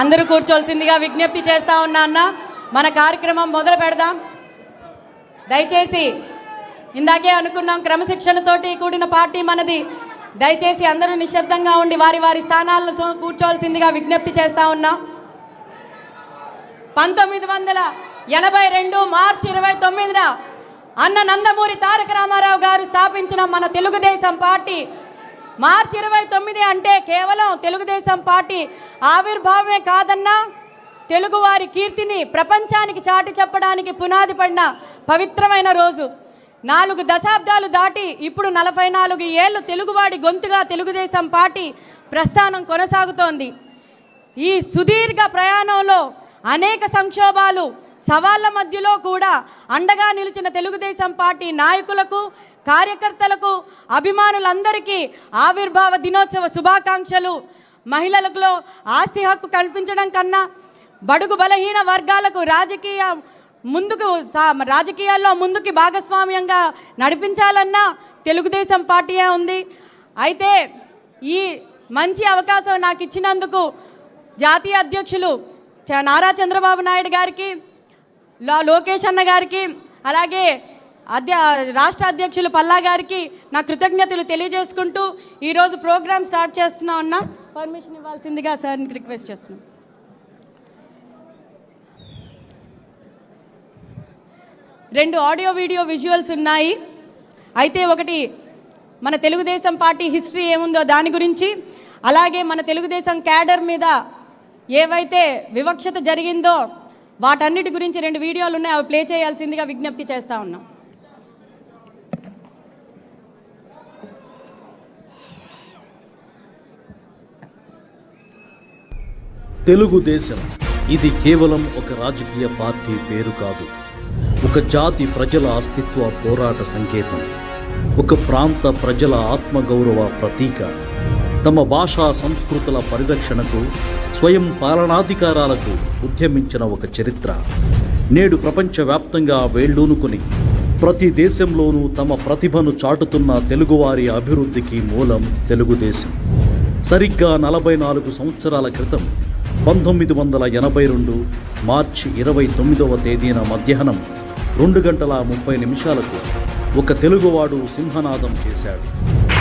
అందరూ కూర్చోవలసిందిగా విజ్ఞప్తి చేస్తా ఉన్నా అన్న. మన కార్యక్రమం మొదలు పెడదాం. దయచేసి ఇందాకే అనుకున్నాం, క్రమశిక్షణతోటి కూడిన పార్టీ మనది. దయచేసి అందరూ నిశ్శబ్దంగా ఉండి వారి వారి స్థానాల్లో కూర్చోవలసిందిగా విజ్ఞప్తి చేస్తా ఉన్నాం. 1982 మార్చి 29న అన్న నందమూరి తారక రామారావు గారు స్థాపించిన మన తెలుగుదేశం పార్టీ మార్చి 29 అంటే కేవలం తెలుగుదేశం పార్టీ ఆవిర్భావమే కాదన్నా, తెలుగువారి కీర్తిని ప్రపంచానికి చాటి చెప్పడానికి పునాది పడిన పవిత్రమైన రోజు. 4 దశాబ్దాలు దాటి ఇప్పుడు 44 ఏళ్ళు తెలుగువాడి గొంతుగా తెలుగుదేశం పార్టీ ప్రస్థానం కొనసాగుతోంది. ఈ సుదీర్ఘ ప్రయాణంలో అనేక సంక్షోభాలు, సవాళ్ల మధ్యలో కూడా అండగా నిలిచిన తెలుగుదేశం పార్టీ నాయకులకు, కార్యకర్తలకు, అభిమానులందరికీ ఆవిర్భావ దినోత్సవ శుభాకాంక్షలు. మహిళలకు ఆస్తి హక్కు కల్పించడం కన్నా బడుగు బలహీన వర్గాలకు రాజకీయాల్లో ముందుకి భాగస్వామ్యంగా నడిపించాలన్నా తెలుగుదేశం పార్టీయే ఉంది. అయితే ఈ మంచి అవకాశం నాకు ఇచ్చినందుకు జాతీయ అధ్యక్షులు నారా చంద్రబాబు నాయుడు గారికి, లోకేష్ అన్న గారికి, అలాగే రాష్ట్ర అధ్యక్షులు పల్లా గారికి నా కృతజ్ఞతలు తెలియజేసుకుంటూ ఈరోజు ప్రోగ్రామ్ స్టార్ట్ చేస్తున్నా ఉన్నా. పర్మిషన్ ఇవ్వాల్సిందిగా సార్ని రిక్వెస్ట్ చేస్తున్నాం. రెండు ఆడియో వీడియో విజువల్స్ ఉన్నాయి. అయితే ఒకటి మన తెలుగుదేశం పార్టీ హిస్టరీ ఏముందో దాని గురించి, అలాగే మన తెలుగుదేశం క్యాడర్ మీద ఏవైతే వివక్షత జరిగిందో వాటన్నిటి గురించి 2 వీడియోలు ఉన్నాయి. అవి ప్లే చేయాల్సిందిగా విజ్ఞప్తి చేస్తూ ఉన్నాం. తెలుగుదేశం ఇది కేవలం ఒక రాజకీయ పార్టీ పేరు కాదు, ఒక జాతి ప్రజల అస్తిత్వ పోరాట సంకేతం, ఒక ప్రాంత ప్రజల ఆత్మగౌరవ ప్రతీక. తమ భాషా సంస్కృతుల పరిరక్షణకు, స్వయం పాలనాధికారాలకు ఉద్యమించిన ఒక చరిత్ర. నేడు ప్రపంచవ్యాప్తంగా వేళ్ళూనుకుని ప్రతి దేశంలోనూ తమ ప్రతిభను చాటుతున్న తెలుగువారి అభివృద్ధికి మూలం తెలుగుదేశం. సరిగ్గా 44 సంవత్సరాల క్రితం 1982 మార్చి 29వ తేదీన మధ్యాహ్నం 2:30 ఒక తెలుగువాడు సింహనాదం చేశాడు.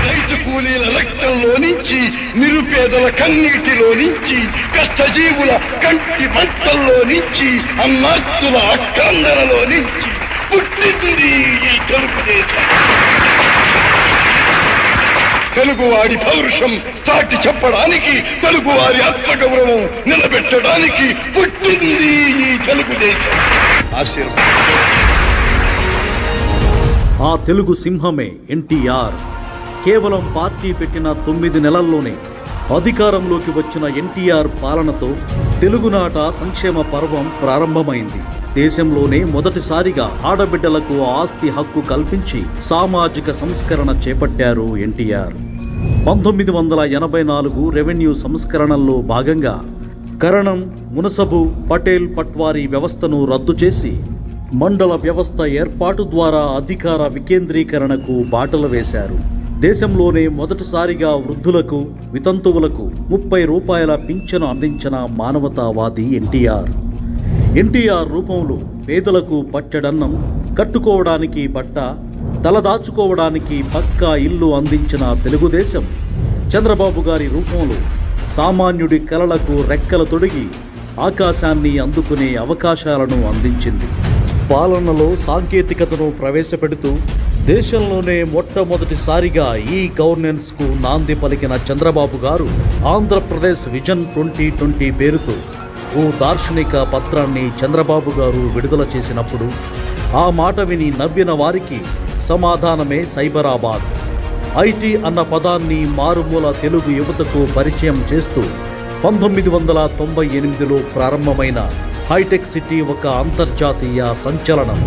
రైతు కూలీల రక్తంలో నుంచి, నిరుపేదల కన్నీటిలో నుంచి, కష్టజీవుల కంటి మంటల్లో నుంచి, అన్నాస్తుల అక్కందరలో నుంచి పుట్టింది ఈ తెలుగుదేశం. తెలుగువాడి పౌరుషం చాటి చెప్పడానికి, తెలుగువారి ఆత్మగౌరవం నిలబెట్టడానికి పుట్టింది ఈ తెలుగుదేశం. ఆశీర్వాదం. ఆ తెలుగు సింహమే ఎన్టీఆర్. కేవలం పార్టీ పెట్టిన 9 నెలల్లోనే అధికారంలోకి వచ్చిన ఎన్టీఆర్ పాలనతో తెలుగునాట సంక్షేమ పర్వం ప్రారంభమైంది. దేశంలోనే మొదటిసారిగా ఆడబిడ్డలకు ఆస్తి హక్కు కల్పించి సామాజిక సంస్కరణ చేపట్టారు ఎన్టీఆర్. 1984 రెవెన్యూ సంస్కరణల్లో భాగంగా కరణం, మునసబు, పటేల్, పట్వారీ వ్యవస్థను రద్దు చేసి మండల వ్యవస్థ ఏర్పాటు ద్వారా అధికార వికేంద్రీకరణకు బాటలు వేశారు. దేశంలోనే మొదటిసారిగా వృద్ధులకు, వితంతువులకు 30 రూపాయల పింఛను అందించిన మానవతావాది ఎన్టీఆర్. ఎన్టీఆర్ రూపంలో పేదలకు పట్టెడన్నం, కట్టుకోవడానికి బట్ట, తలదాచుకోవడానికి పక్కా ఇల్లు అందించిన తెలుగుదేశం చంద్రబాబు గారి రూపంలో సామాన్యుడి కలలకు రెక్కలు తొడిగి ఆకాశాన్ని అందుకునే అవకాశాలను అందించింది. పాలనలో సాంకేతికతను ప్రవేశపెడుతూ దేశంలోనే మొట్టమొదటిసారిగా ఈ గవర్నెన్స్కు నాంది పలికిన చంద్రబాబు గారు ఆంధ్రప్రదేశ్ విజన్ 2020 పేరుతో ఓ దార్శనిక పత్రాన్ని చంద్రబాబు గారు విడుదల చేసినప్పుడు ఆ మాట విని నవ్విన వారికి సమాధానమే సైబరాబాద్. ఐటీ అన్న పదాన్ని మారుమూల తెలుగు యువతకు పరిచయం చేస్తూ 1998లో ప్రారంభమైన హైటెక్ సిటీ ఒక అంతర్జాతీయ సంచలనం.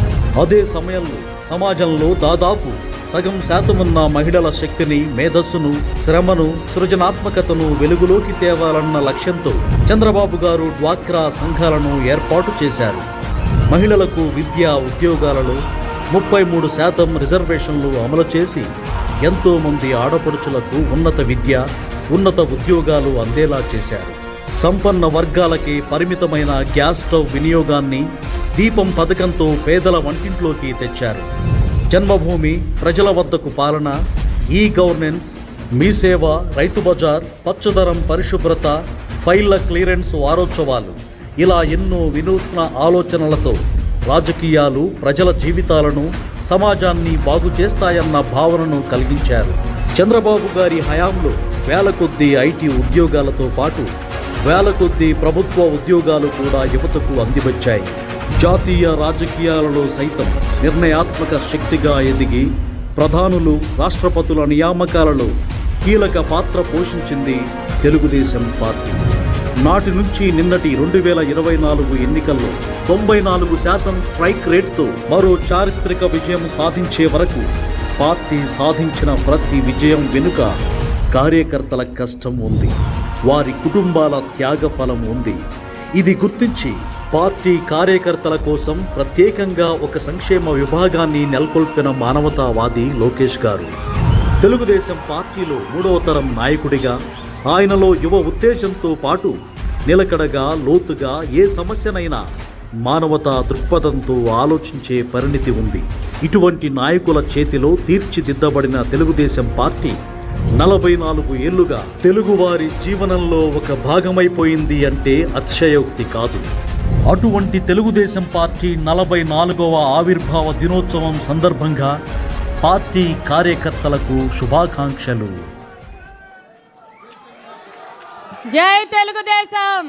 అదే సమయంలో సమాజంలో దాదాపు సగం శాతమున్న మహిళల శక్తిని, మేధస్సును, శ్రమను, సృజనాత్మకతను వెలుగులోకి తేవాలన్న లక్ష్యంతో చంద్రబాబు గారు డ్వాక్రా సంఘాలను ఏర్పాటు చేశారు. మహిళలకు విద్యా ఉద్యోగాలలో 33% రిజర్వేషన్లు అమలు చేసి ఎంతోమంది ఆడపడుచులకు ఉన్నత విద్య, ఉన్నత ఉద్యోగాలు అందేలా చేశారు. సంపన్న వర్గాలకే పరిమితమైన గ్యాస్ స్టవ్ వినియోగాన్ని దీపం పథకంతో పేదల వంటింట్లోకి తెచ్చారు. జన్మభూమి, ప్రజల వద్దకు పాలన, ఈ గవర్నెన్స్, మీ సేవ, రైతు బజార్, పచ్చదనం, పరిశుభ్రత, ఫైళ్ల క్లియరెన్స్ వారోత్సవాలు, ఇలా ఎన్నో వినూత్న ఆలోచనలతో రాజకీయాలు ప్రజల జీవితాలను, సమాజాన్ని బాగు చేస్తాయన్న భావనను కలిగించారు. చంద్రబాబు గారి హయాంలో వేల కొద్దీ ఐటీ ఉద్యోగాలతో పాటు వేల కొద్దీ ప్రభుత్వ ఉద్యోగాలు కూడా యువతకు అందివచ్చాయి. జాతీయ రాజకీయాలలో సైతం నిర్ణయాత్మక శక్తిగా ఎదిగి ప్రధానులు, రాష్ట్రపతుల నియామకాలలో కీలక పాత్ర పోషించింది తెలుగుదేశం పార్టీ. నాటి నుంచి నిన్నటి 2024 ఎన్నికల్లో 94% స్ట్రైక్ రేట్తో మరో చారిత్రక విజయం సాధించే వరకు పార్టీ సాధించిన ప్రతి విజయం వెనుక కార్యకర్తల కష్టం ఉంది, వారి కుటుంబాల త్యాగఫలం ఉంది. ఇది గుర్తించి పార్టీ కార్యకర్తల కోసం ప్రత్యేకంగా ఒక సంక్షేమ విభాగాన్ని నెలకొల్పిన మానవతావాది లోకేష్ గారు. తెలుగుదేశం పార్టీలో 3వ తరం నాయకుడిగా ఆయనలో యువ ఉత్తేజంతో పాటు నిలకడగా, లోతుగా ఏ సమస్యనైనా మానవతా దృక్పథంతో ఆలోచించే పరిణితి ఉంది. ఇటువంటి నాయకుల చేతిలో తీర్చిదిద్దబడిన తెలుగుదేశం పార్టీ 44 ఏళ్లుగా తెలుగువారి జీవనంలో ఒక భాగమైపోయింది అంటే అతిశయోక్తి కాదు. అటువంటి తెలుగుదేశం పార్టీ 44వ ఆవిర్భావ దినోత్సవం సందర్భంగా పార్టీ కార్యకర్తలకు శుభాకాంక్షలు. జై తెలుగుదేశం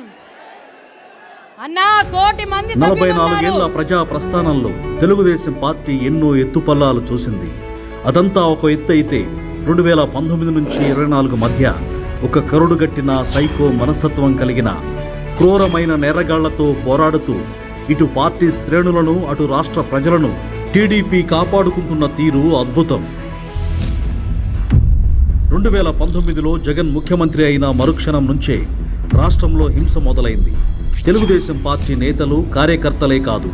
అన్నా. కోటి మంది 44 ఏళ్ల ప్రజా ప్రస్థానంలో తెలుగుదేశం పార్టీ ఎన్నో ఎత్తుపల్లాలు చూసింది. అదంతా ఒక ఎత్తు అయితే 2019 నుంచి 24 మధ్య ఒక కరుడుగట్టిన సైకో మనస్తత్వం కలిగిన క్రూరమైన నేరగాళ్లతో పోరాడుతూ ఇటు పార్టీ శ్రేణులను, అటు రాష్ట్ర ప్రజలను టీడీపీ కాపాడుకుంటున్న తీరు అద్భుతం. 2019లో జగన్ ముఖ్యమంత్రి అయిన మరుక్షణం నుంచే రాష్ట్రంలో హింస మొదలైంది. తెలుగుదేశం పార్టీ నేతలు, కార్యకర్తలే కాదు,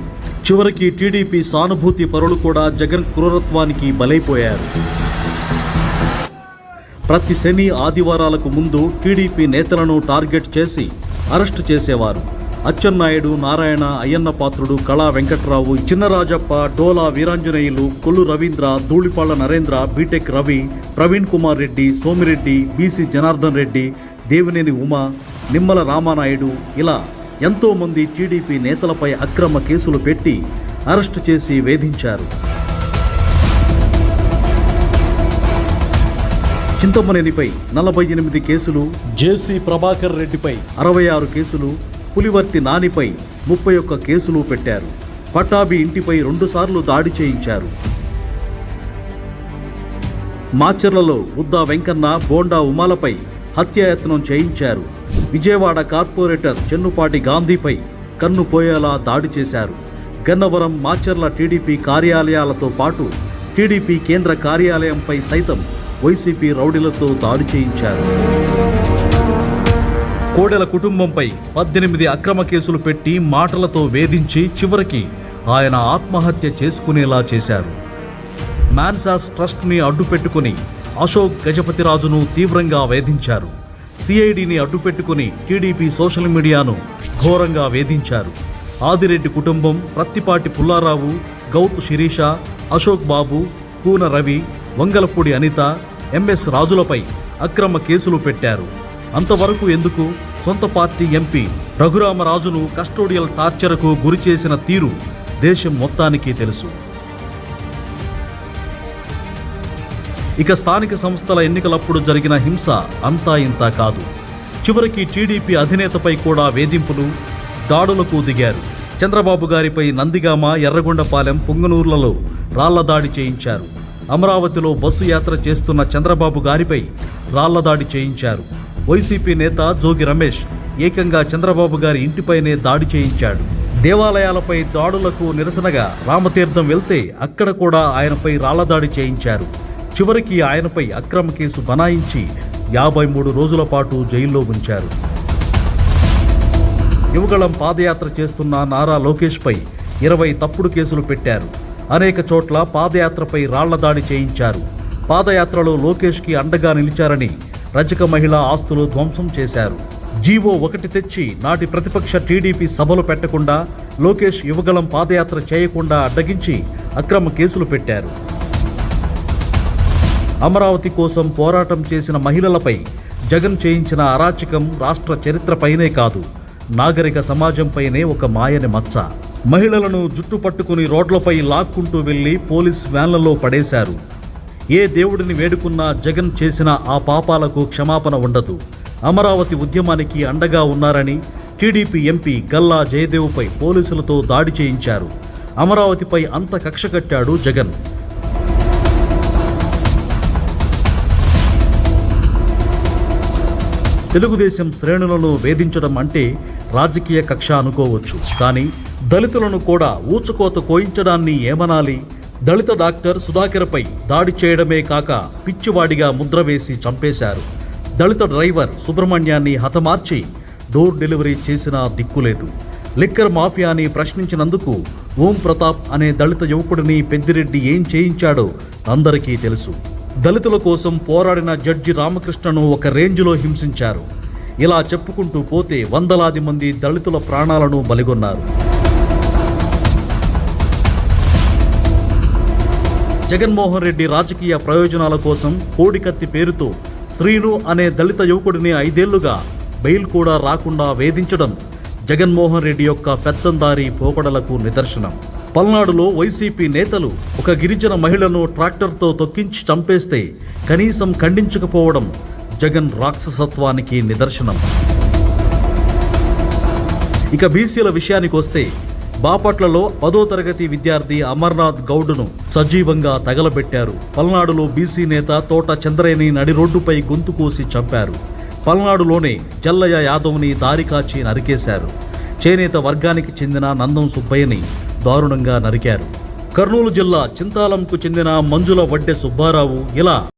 చివరికి టీడీపీ సానుభూతి పరులు కూడా జగన్ క్రూరత్వానికి బలైపోయారు. ప్రతి శని, ఆదివారాలకు ముందు టీడీపీ నేతలను టార్గెట్ చేసి అరెస్టు చేసేవారు. అచ్చెన్నాయుడు, నారాయణ, అయ్యన్న పాత్రుడు, కళా వెంకట్రావు, చిన్నరాజప్ప, డోలా వీరాంజనేయులు, కొల్లు రవీంద్ర, ధూళిపాళ్ల నరేంద్ర, బీటెక్ రవి, ప్రవీణ్ కుమార్ రెడ్డి, సోమిరెడ్డి, బీసీ జనార్దన్ రెడ్డి, దేవినేని ఉమా, నిమ్మల రామానాయుడు, ఇలా ఎంతోమంది టీడీపీ నేతలపై అక్రమ కేసులు పెట్టి అరెస్టు చేసి వేధించారు. చింతమనేనిపై 48 కేసులు, జేసీ ప్రభాకర్ రెడ్డిపై 66 కేసులు, పులివర్తి నానిపై 31 కేసులు పెట్టారు. పట్టాభి ఇంటిపై 2 సార్లు దాడి చేయించారు. మాచర్లలో బుద్దా వెంకన్న, బోండా ఉమాలపై హత్యాయత్నం చేయించారు. విజయవాడ కార్పొరేటర్ చెన్నుపాటి గాంధీపై కన్ను పోయేలా దాడి చేశారు. గన్నవరం, మాచర్ల టీడీపీ కార్యాలయాలతో పాటు టీడీపీ కేంద్ర కార్యాలయంపై సైతం వైసీపీ రౌడీలతో దాడి చేయించారు. కోడెల కుటుంబంపై 18 అక్రమ కేసులు పెట్టి మాటలతో వేధించి చివరికి ఆయన ఆత్మహత్య చేసుకునేలా చేశారు. మాన్సాస్ ట్రస్ట్ని అడ్డుపెట్టుకుని అశోక్ గజపతిరాజును తీవ్రంగా వేధించారు. సిఐడిని అడ్డుపెట్టుకుని టీడీపీ సోషల్ మీడియాను ఘోరంగా వేధించారు. ఆదిరెడ్డి కుటుంబం, ప్రత్తిపాటి పుల్లారావు, గౌతు శిరీష, అశోక్ బాబు, కూన రవి, వంగలపూడి అనిత, ఎంఎస్ రాజులపై అక్రమ కేసులు పెట్టారు. అంతవరకు ఎందుకు, సొంత పార్టీ ఎంపీ రఘురామరాజును కస్టోడియల్ టార్చర్కు గురి చేసిన తీరు దేశం మొత్తానికి తెలుసు. ఇక స్థానిక సంస్థల ఎన్నికలప్పుడు జరిగిన హింస అంతా ఇంతా కాదు. చివరికి టీడీపీ అధినేతపై కూడా వేధింపులు, దాడులకు దిగారు. చంద్రబాబు గారిపై నందిగామ, ఎర్రగొండపాలెం, పుంగనూర్లలో రాళ్ల దాడి చేయించారు. అమరావతిలో బస్సు యాత్ర చేస్తున్న చంద్రబాబు గారిపై రాళ్ల దాడి చేయించారు. వైసీపీ నేత జోగి రమేష్ ఏకంగా చంద్రబాబు గారి ఇంటిపైనే దాడి చేయించాడు. దేవాలయాలపై దాడులకు నిరసనగా రామతీర్థం వెళ్తే అక్కడ కూడా ఆయనపై రాళ్ల దాడి చేయించారు. చివరికి ఆయనపై అక్రమ కేసు బనాయించి 53 రోజుల పాటు జైల్లో ఉంచారు. యువగళం పాదయాత్ర చేస్తున్న నారా లోకేష్పై 20 తప్పుడు కేసులు పెట్టారు. అనేక చోట్ల పాదయాత్రపై రాళ్ల దాడి చేయించారు. పాదయాత్రలో లోకేష్కి అండగా నిలిచారని రజక మహిళా ఆస్తులు ధ్వంసం చేశారు. జీవో 1 తెచ్చి నాటి ప్రతిపక్ష టీడీపీ సభలు పెట్టకుండా, లోకేష్ యువగళం పాదయాత్ర చేయకుండా అడ్డగించి అక్రమ కేసులు పెట్టారు. అమరావతి కోసం పోరాటం చేసిన మహిళలపై జగన్ చేయించిన అరాచకం రాష్ట్ర చరిత్రపైనే కాదు, నాగరిక సమాజంపైనే ఒక మాయని మచ్చ. మహిళలను జుట్టు పట్టుకుని రోడ్లపై లాక్కుంటూ వెళ్లి పోలీస్ వ్యాన్లలో పడేశారు. ఏ దేవుడిని వేడుకున్నా జగన్ చేసిన ఆ పాపాలకు క్షమాపణ ఉండదు. అమరావతి ఉద్యమానికి అండగా ఉన్నారని టీడీపీ ఎంపీ గల్లా జయదేవ్పై పోలీసులతో దాడి చేయించారు. అమరావతిపై అంత కక్ష కట్టాడు జగన్. తెలుగుదేశం శ్రేణులను వేధించడం అంటే రాజకీయ కక్ష అనుకోవచ్చు, కానీ దళితులను కూడా ఊచకోత కోయించడాన్ని ఏమనాలి? దళిత డాక్టర్ సుధాకర్పై దాడి చేయడమే కాక పిచ్చివాడిగా ముద్ర వేసి చంపేశారు. దళిత డ్రైవర్ సుబ్రహ్మణ్యాన్ని హతమార్చి డోర్ డెలివరీ చేసినా దిక్కులేదు. లిక్కర్ మాఫియాని ప్రశ్నించినందుకు ఓం ప్రతాప్ అనే దళిత యువకుడిని పెద్దిరెడ్డి ఏం చేయించాడో అందరికీ తెలుసు. దళితుల కోసం పోరాడిన జడ్జి రామకృష్ణను ఒక రేంజ్లో హింసించారు. ఇలా చెప్పుకుంటూ పోతే వందలాది మంది దళితుల ప్రాణాలను బలిగొన్నారు. జగన్మోహన్ రెడ్డి రాజకీయ ప్రయోజనాల కోసం కోడికత్తి పేరుతో శ్రీను అనే దళిత యువకుడిని 5 ఏళ్లుగా బెయిల్ కూడా రాకుండా వేధించడం జగన్మోహన్ రెడ్డి యొక్క పెత్తందారీ పోకడలకు నిదర్శనం. పల్నాడులో వైసీపీ నేతలు ఒక గిరిజన మహిళను ట్రాక్టర్తో తొక్కించి చంపేస్తే కనీసం ఖండించకపోవడం జగన్ రాక్షసత్వానికి నిదర్శనం. ఇక బీసీల విషయానికి వస్తే బాపట్లలో 10వ తరగతి విద్యార్థి అమర్నాథ్ గౌడ్ను సజీవంగా తగలబెట్టారు. పల్నాడులో బీసీ నేత తోట చంద్రయ్యని నడి రోడ్డుపై గొంతు కోసి చంపారు. పల్నాడులోనే జల్లయ్య యాదవ్ని దారికాచి నరికేశారు. చేనేత వర్గానికి చెందిన నందం సుబ్బయ్యని దారుణంగా నరికారు. కర్నూలు జిల్లా చింతాలంకు చెందిన మంజుల వడ్డె సుబ్బారావు ఇలా